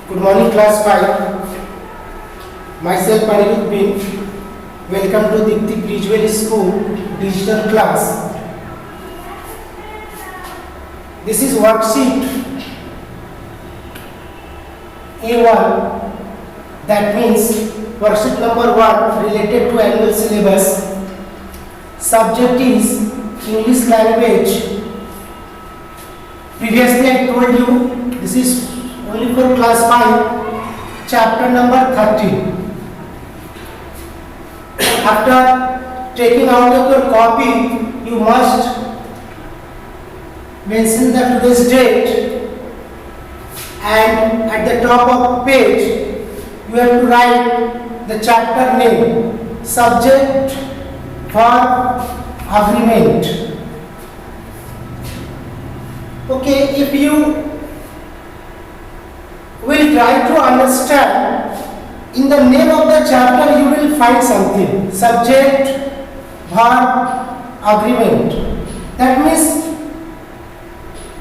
Good morning, class 5. Myself, Anirudh Bin. Welcome to Dipti Bridgewell School digital class. This is worksheet A1. That means worksheet number 1 related to annual syllabus. Subject is English language. Previously I told you this is only for class 5, chapter number 30. After taking out of your copy, you must mention the today's date, and at the top of page you have to write the chapter name, subject, verb, agreement. Okay, if you will try to understand, in the name of the chapter you will find something, subject, verb, agreement. That means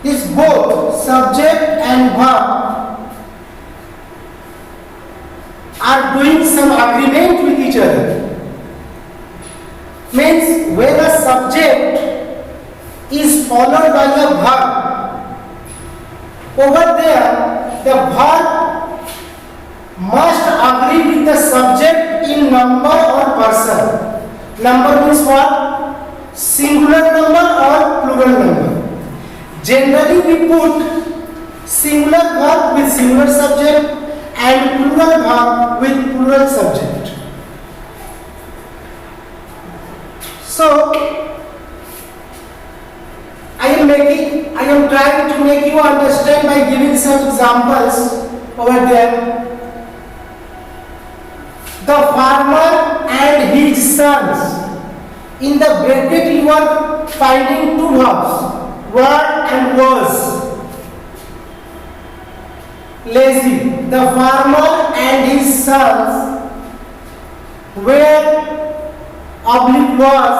this both subject and verb are doing some agreement with each other. Means when a subject is followed by a verb, over there the verb must agree with the subject in number or person. Number means what? Singular number or plural number. Generally we put singular verb with singular subject and plural verb with plural subject. So I am trying to make you understand by giving some examples over there. The farmer and his sons. In the bracket you are finding two verbs, were and was. Lazy. The farmer and his sons were oblique was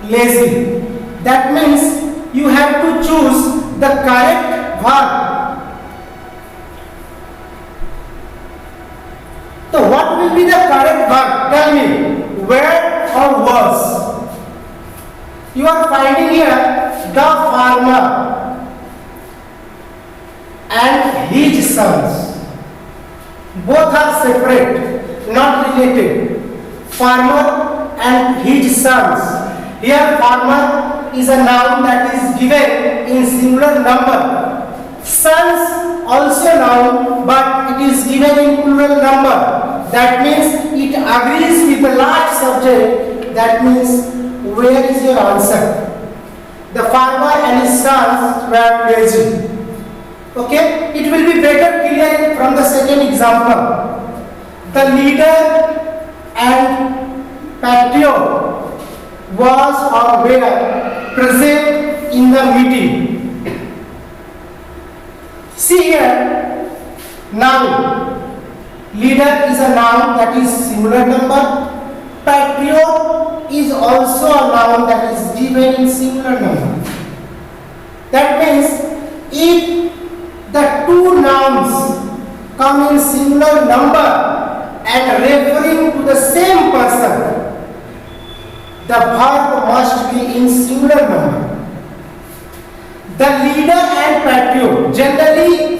lazy. That means you have to choose the correct verb. So what will be the correct verb? Tell me, were or was? You are finding here the farmer and his sons. Both are separate, not related. Farmer and his sons. Here farmer is a noun that is given in singular number. Sons also noun, but it is given in plural number. That means it agrees with the large subject. That means where is your answer? The farmer and his sons were lazy. Okay, it will be better clear from the second example. The leader and patriot was or were present in the meeting. See here, noun. Leader is a noun that is singular number. Patriot is also a noun that is given in singular number. That means if the two nouns come in singular number and referring to the same person, the verb must be in singular number. The leader and patriot. Generally,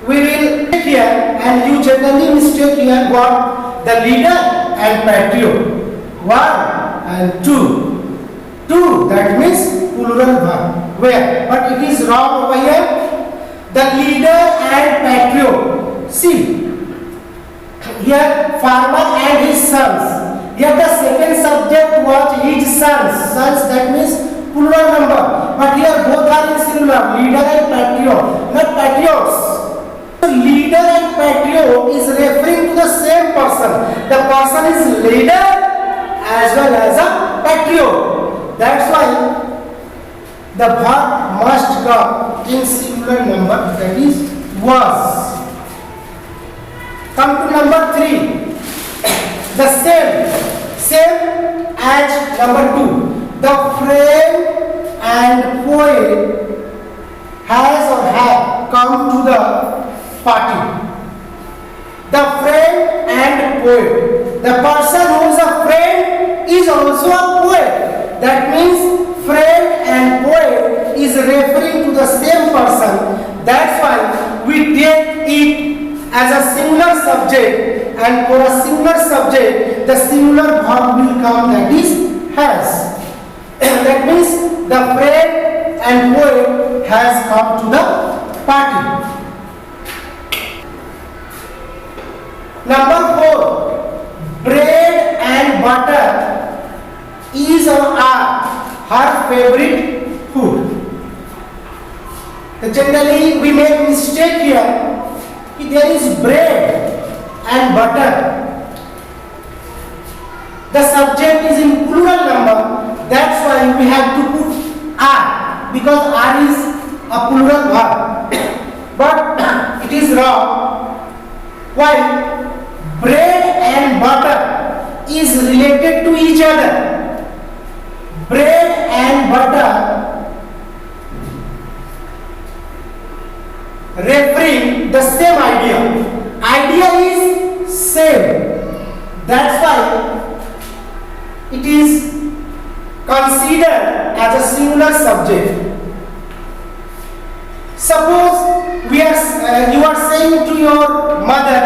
we will take here, and you generally mistake here what? The leader and patriot. One and two. Two, that means plural verb. Where? But it is wrong over here. The leader and patriot. See, here farmer and his sons. Here the second subject was his sons. Sons, that means plural number. But here both are in singular. Leader and patriot, not patriots. So leader and patriot is referring to the same person. The person is leader as well as a patriot. That's why the verb must come in singular number, that is was. Come to number 3. The same as number 2. The friend and poet has or have come to the party. The friend and poet. The person who is a friend is also a poet. That means friend and poet is referring to the same person. That's why we take it as a singular subject, and for a singular subject the singular verb will come, that is has. That means the friend and poet has come to the party. Number 4, bread and butter is or are her favorite food. Generally we make mistake here. There is bread and butter. The subject is in plural number. That's why we have to put are, because are is a plural verb. But it is wrong. Why? Bread and butter is related to each other. Bread and butter referring the same idea. Idea is same. That's why it is considered as a singular subject. Suppose you are saying to your mother,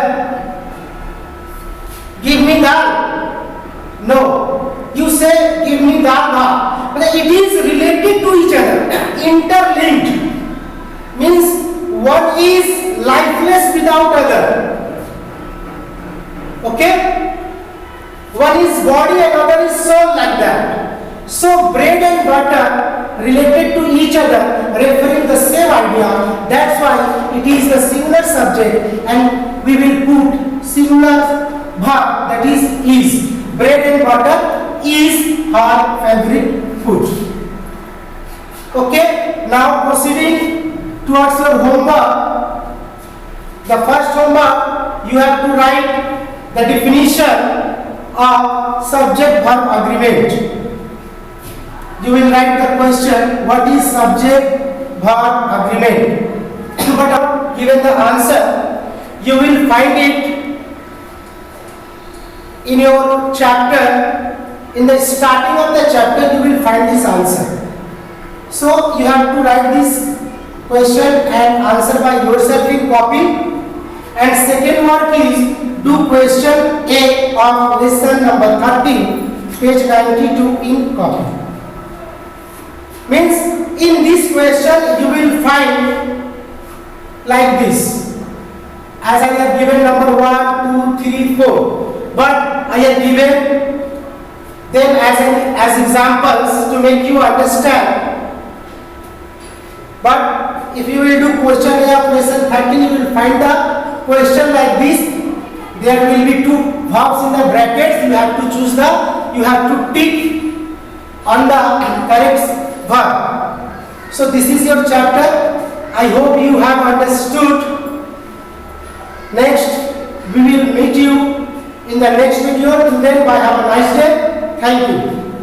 give me dal. No. You say, give me dal bhat. But it is related to each other. Interlinked. Means one is lifeless without other. Okay? One is body and other is soul, like that. So bread and butter related to each other, referring the same idea. That's why it is the singular subject, and we will put singular verb, that is. Bread and butter is her favorite food. Okay, now proceeding towards your homework. The first homework, you have to write the definition of subject verb agreement. You will write the question, what is subject verb agreement? But given the answer, you will find it in your chapter. In the starting of the chapter, you will find this answer. So you have to write this question and answer by yourself in copy. And second work is do question A of lesson number 13, page 92 in copy. Means in this question you will find like this. As I have given number 1, 2, 3, 4. But I have given them as examples to make you understand. But if you will do question A of lesson 13, you will find the question like this. There will be two verbs in the brackets. You have to tick on the correct verb. So this is your chapter. I hope you have understood. Next, we will meet you in the next video. Till then, bye. Have a nice day. Thank you.